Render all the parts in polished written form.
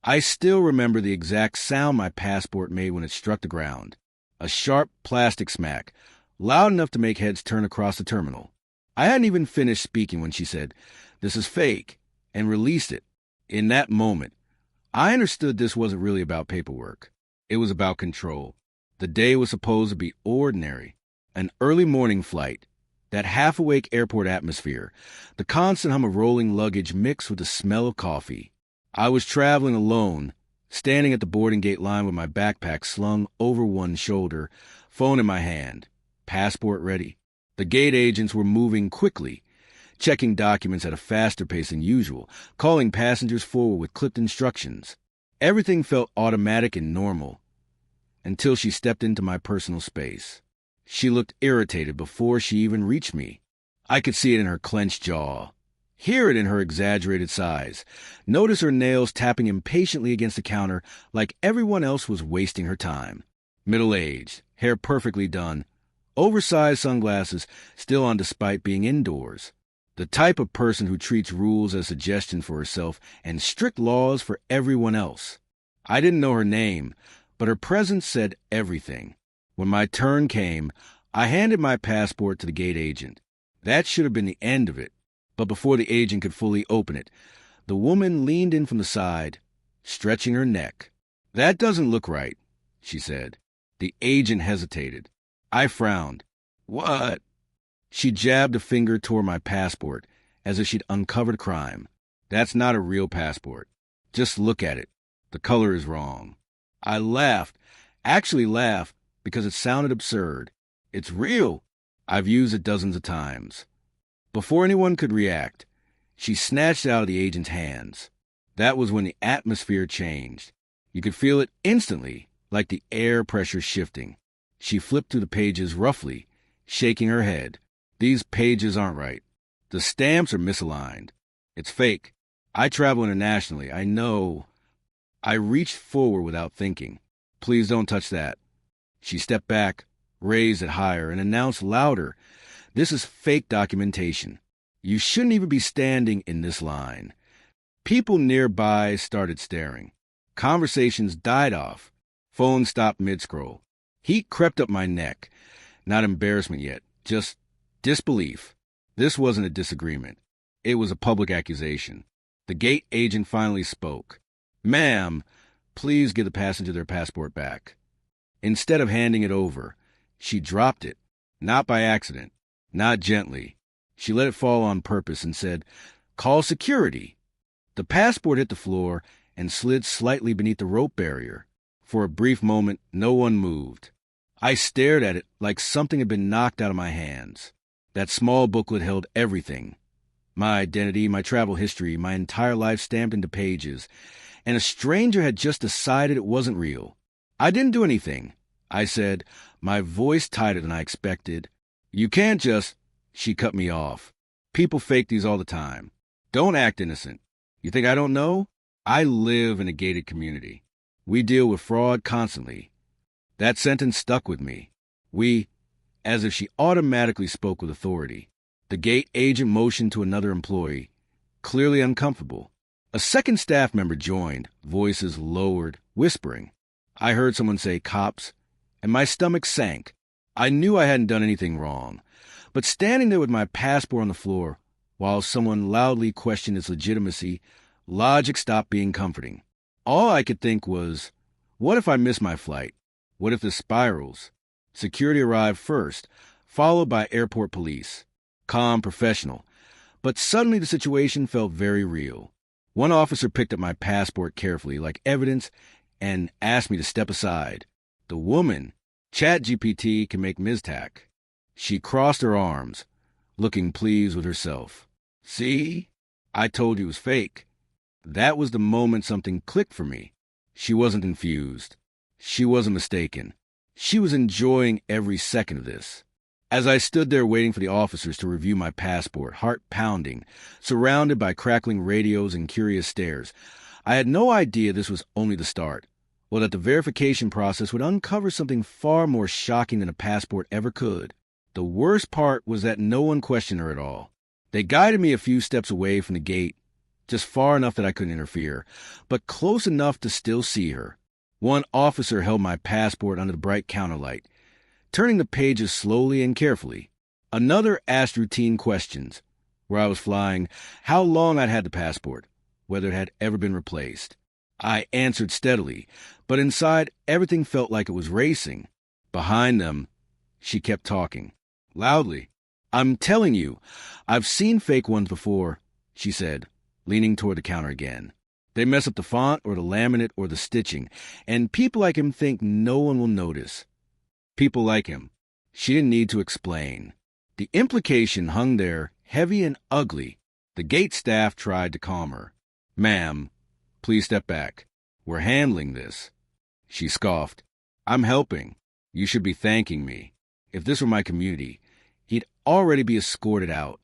I still remember the exact sound my passport made when it struck the ground. A sharp plastic smack, loud enough to make heads turn across the terminal. I hadn't even finished speaking when she said, "This is fake," and released it. In that moment, I understood this wasn't really about paperwork. It was about control. The day was supposed to be ordinary. An early morning flight, that half-awake airport atmosphere, the constant hum of rolling luggage mixed with the smell of coffee. I was traveling alone, standing at the boarding gate line with my backpack slung over one shoulder, phone in my hand, passport ready. The gate agents were moving quickly, checking documents at a faster pace than usual, calling passengers forward with clipped instructions. Everything felt automatic and normal, until she stepped into my personal space. She looked irritated before she even reached me. I could see it in her clenched jaw, hear it in her exaggerated sighs, notice her nails tapping impatiently against the counter like everyone else was wasting her time. Middle-aged, hair perfectly done, oversized sunglasses still on despite being indoors. The type of person who treats rules as suggestions for herself and strict laws for everyone else. I didn't know her name, but her presence said everything. When my turn came, I handed my passport to the gate agent. That should have been the end of it. But before the agent could fully open it, the woman leaned in from the side, stretching her neck. "That doesn't look right," she said. The agent hesitated. I frowned. "What?" She jabbed a finger toward my passport, as if she'd uncovered crime. "That's not a real passport. Just look at it. The color is wrong." I laughed, actually laughed, because it sounded absurd. "It's real. I've used it dozens of times." Before anyone could react, she snatched it out of the agent's hands. That was when the atmosphere changed. You could feel it instantly, like the air pressure shifting. She flipped through the pages roughly, shaking her head. "These pages aren't right. The stamps are misaligned. It's fake. I travel internationally. I know." I reached forward without thinking. "Please don't touch that." She stepped back, raised it higher, and announced louder, "This is fake documentation. You shouldn't even be standing in this line." People nearby started staring. Conversations died off. Phone stopped mid-scroll. Heat crept up my neck. Not embarrassment yet, just disbelief. This wasn't a disagreement. It was a public accusation. The gate agent finally spoke. "Ma'am, please give the passenger their passport back." Instead of handing it over, she dropped it, not by accident, not gently. She let it fall on purpose and said, "Call security." The passport hit the floor and slid slightly beneath the rope barrier. For a brief moment, no one moved. I stared at it like something had been knocked out of my hands. That small booklet held everything. My identity, my travel history, my entire life stamped into pages. And a stranger had just decided it wasn't real. I didn't do anything, I said, my voice tighter than I expected. "You can't just—" She cut me off. "People fake these all the time. Don't act innocent. You think I don't know? I live in a gated community. We deal with fraud constantly." That sentence stuck with me. "We," as if she automatically spoke with authority. The gate agent motioned to another employee, clearly uncomfortable. A second staff member joined, voices lowered, whispering. I heard someone say "cops," and my stomach sank. I knew I hadn't done anything wrong, but standing there with my passport on the floor, while someone loudly questioned its legitimacy, logic stopped being comforting. All I could think was, what if I miss my flight? What if this spirals? Security arrived first, followed by airport police. Calm, professional. But suddenly the situation felt very real. One officer picked up my passport carefully, like evidence, and asked me to step aside. The woman, ChatGPT, can make mistake. She crossed her arms, looking pleased with herself. "See? I told you it was fake." That was the moment something clicked for me. She wasn't confused. She wasn't mistaken. She was enjoying every second of this. As I stood there waiting for the officers to review my passport, heart pounding, surrounded by crackling radios and curious stares, I had no idea this was only the start, or that the verification process would uncover something far more shocking than a passport ever could. The worst part was that no one questioned her at all. They guided me a few steps away from the gate, just far enough that I couldn't interfere, but close enough to still see her. One officer held my passport under the bright counterlight, turning the pages slowly and carefully. Another asked routine questions: where I was flying, how long I'd had the passport, whether it had ever been replaced. I answered steadily, but inside everything felt like it was racing. Behind them, she kept talking, loudly. "I'm telling you, I've seen fake ones before," she said, leaning toward the counter again. "They mess up the font or the laminate or the stitching, and people like him think no one will notice." People like him. She didn't need to explain. The implication hung there, heavy and ugly. The gate staff tried to calm her. "Ma'am, please step back. We're handling this." She scoffed. "I'm helping. You should be thanking me. If this were my community, he'd already be escorted out."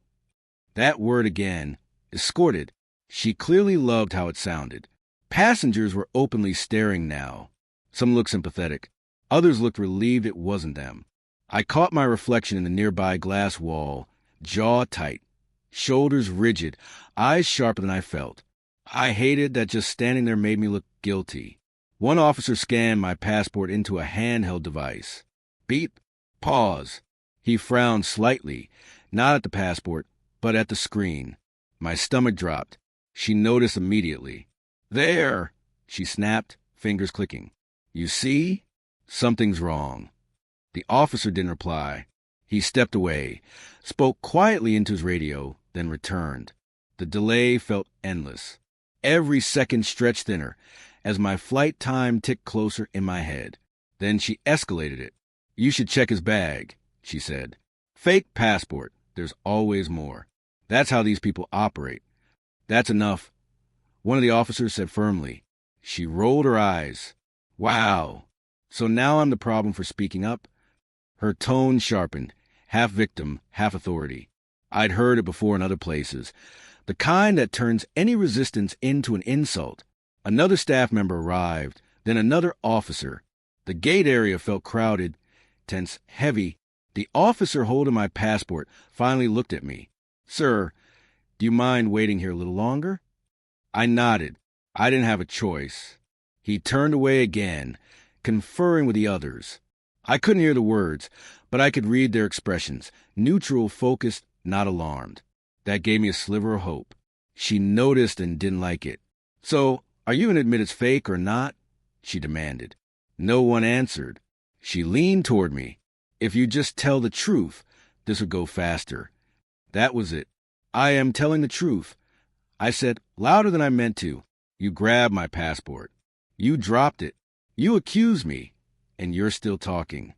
That word again, escorted. She clearly loved how it sounded. Passengers were openly staring now. Some looked sympathetic. Others looked relieved it wasn't them. I caught my reflection in the nearby glass wall, jaw tight, shoulders rigid, eyes sharper than I felt. I hated that just standing there made me look guilty. One officer scanned my passport into a handheld device. Beep. Pause. He frowned slightly, not at the passport, but at the screen. My stomach dropped. She noticed immediately. "There," she snapped, fingers clicking. "You see? Something's wrong." The officer didn't reply. He stepped away, spoke quietly into his radio, then returned. The delay felt endless. Every second stretched thinner as my flight time ticked closer in my head. Then she escalated it. "You should check his bag," she said. "Fake passport. There's always more. That's how these people operate." "That's enough," one of the officers said firmly. She rolled her eyes. "Wow. So now I'm the problem for speaking up?" Her tone sharpened, half victim, half authority. I'd heard it before in other places. The kind that turns any resistance into an insult. Another staff member arrived, then another officer. The gate area felt crowded, tense, heavy. The officer holding my passport finally looked at me. "Sir, do you mind waiting here a little longer?" I nodded. I didn't have a choice. He turned away again, conferring with the others. I couldn't hear the words, but I could read their expressions, neutral, focused, not alarmed. That gave me a sliver of hope. She noticed and didn't like it. "So, are you going to admit it's fake or not?" she demanded. No one answered. She leaned toward me. "If you just tell the truth, this would go faster." That was it. "I am telling the truth," I said, louder than I meant to. "You grabbed my passport. You dropped it. You accused me. And you're still talking."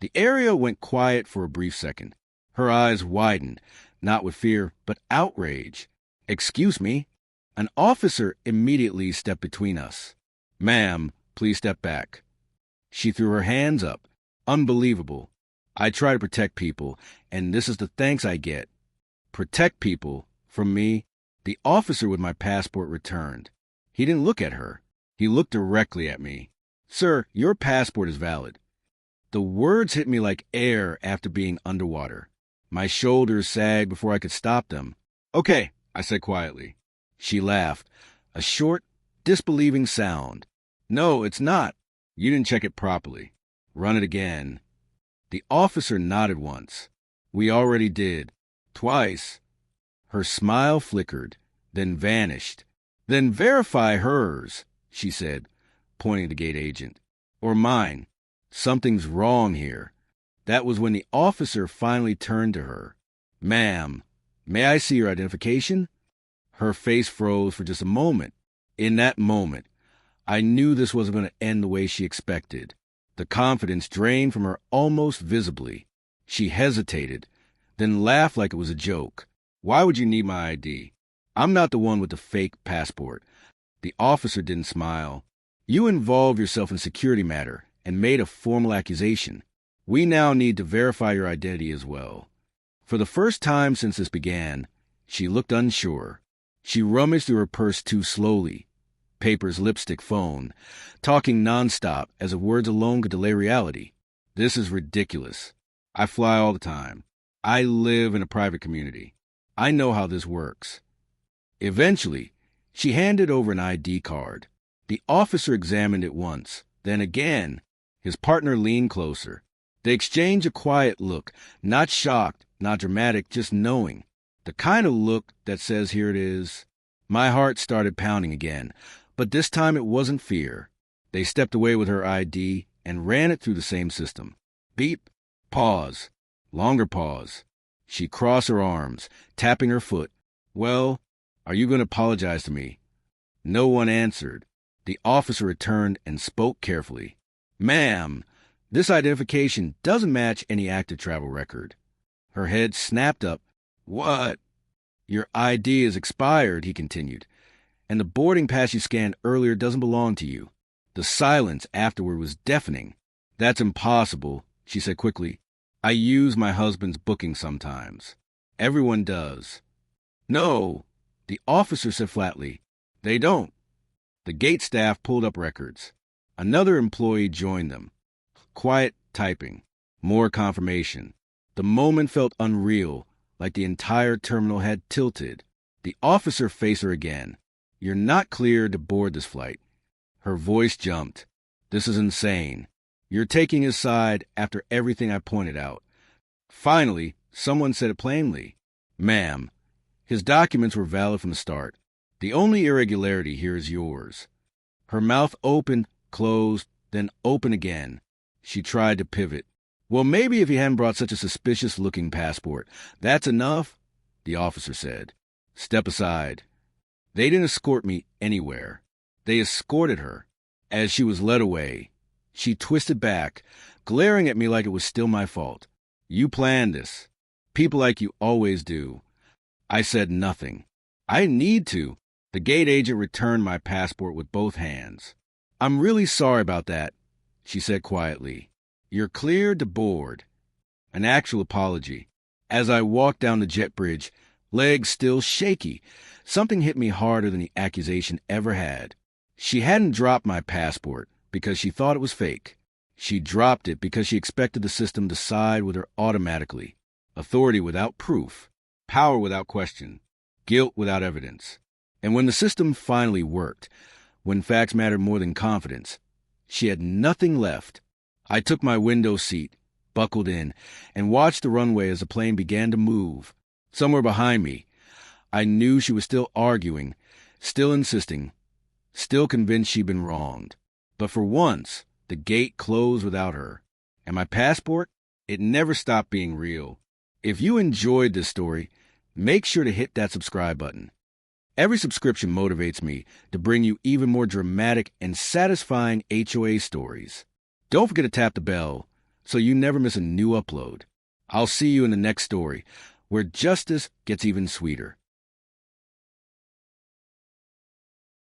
The area went quiet for a brief second. Her eyes widened, not with fear, but outrage. "Excuse me?" An officer immediately stepped between us. "Ma'am, please step back." She threw her hands up. Unbelievable. I try to protect people, and this is the thanks I get. Protect people from me? The officer with my passport returned. He didn't look at her. He looked directly at me. "Sir, your passport is valid." The words hit me like air after being underwater. My shoulders sagged before I could stop them. "Okay," I said quietly. She laughed, a short, disbelieving sound. "No, it's not. You didn't check it properly. Run it again." The officer nodded once. "We already did. Twice." Her smile flickered, then vanished. "Then verify hers," she said, pointing at the gate agent. "Or mine. Something's wrong here." That was when the officer finally turned to her. "Ma'am, may I see your identification?" Her face froze for just a moment. In that moment, I knew this wasn't going to end the way she expected. The confidence drained from her almost visibly. She hesitated, then laughed like it was a joke. "Why would you need my ID? I'm not the one with the fake passport." The officer didn't smile. "You involved yourself in a security matter and made a formal accusation. We now need to verify your identity as well." For the first time since this began, she looked unsure. She rummaged through her purse too slowly. Papers, lipstick, phone, talking nonstop as if words alone could delay reality. This is ridiculous. I fly all the time. I live in a private community. I know how this works. Eventually, She handed over an ID card. The officer examined it once, then again. His partner leaned closer. They exchanged a quiet look, not shocked, not dramatic, just knowing. The kind of look that says, here it is. My heart started pounding again, but this time it wasn't fear. They stepped away with her ID and ran it through the same system. Beep. Pause. Longer pause. She crossed her arms, tapping her foot. Well, are you going to apologize to me? No one answered. The officer returned and spoke carefully. Ma'am, this identification doesn't match any active travel record. Her head snapped up. What? Your ID is expired, he continued, and the boarding pass you scanned earlier doesn't belong to you. The silence afterward was deafening. That's impossible, she said quickly. I use my husband's booking sometimes. Everyone does. No, the officer said flatly. They don't. The gate staff pulled up records. Another employee joined them. Quiet typing. More confirmation. The moment felt unreal, like the entire terminal had tilted. The officer faced her again. You're not cleared to board this flight. Her voice jumped. This is insane. You're taking his side after everything I pointed out. Finally, someone said it plainly. Ma'am, his documents were valid from the start. The only irregularity here is yours. Her mouth opened, closed, then opened again. She tried to pivot. Well, maybe if he hadn't brought such a suspicious-looking passport. That's enough, the officer said. Step aside. They didn't escort me anywhere. They escorted her. As she was led away, she twisted back, glaring at me like it was still my fault. You planned this. People like you always do. I said nothing. I didn't need to. The gate agent returned my passport with both hands. I'm really sorry about that, she said quietly. You're cleared to board. An actual apology. As I walked down the jet bridge, legs still shaky, something hit me harder than the accusation ever had. She hadn't dropped my passport because she thought it was fake. She dropped it because she expected the system to side with her automatically. Authority without proof. Power without question. Guilt without evidence. And when the system finally worked, when facts mattered more than confidence, she had nothing left. I took my window seat, buckled in, and watched the runway as the plane began to move. Somewhere behind me, I knew she was still arguing, still insisting, still convinced she'd been wronged. But for once, the gate closed without her. And my passport? It never stopped being real. If you enjoyed this story, make sure to hit that subscribe button. Every subscription motivates me to bring you even more dramatic and satisfying HOA stories. Don't forget to tap the bell so you never miss a new upload. I'll see you in the next story, where justice gets even sweeter.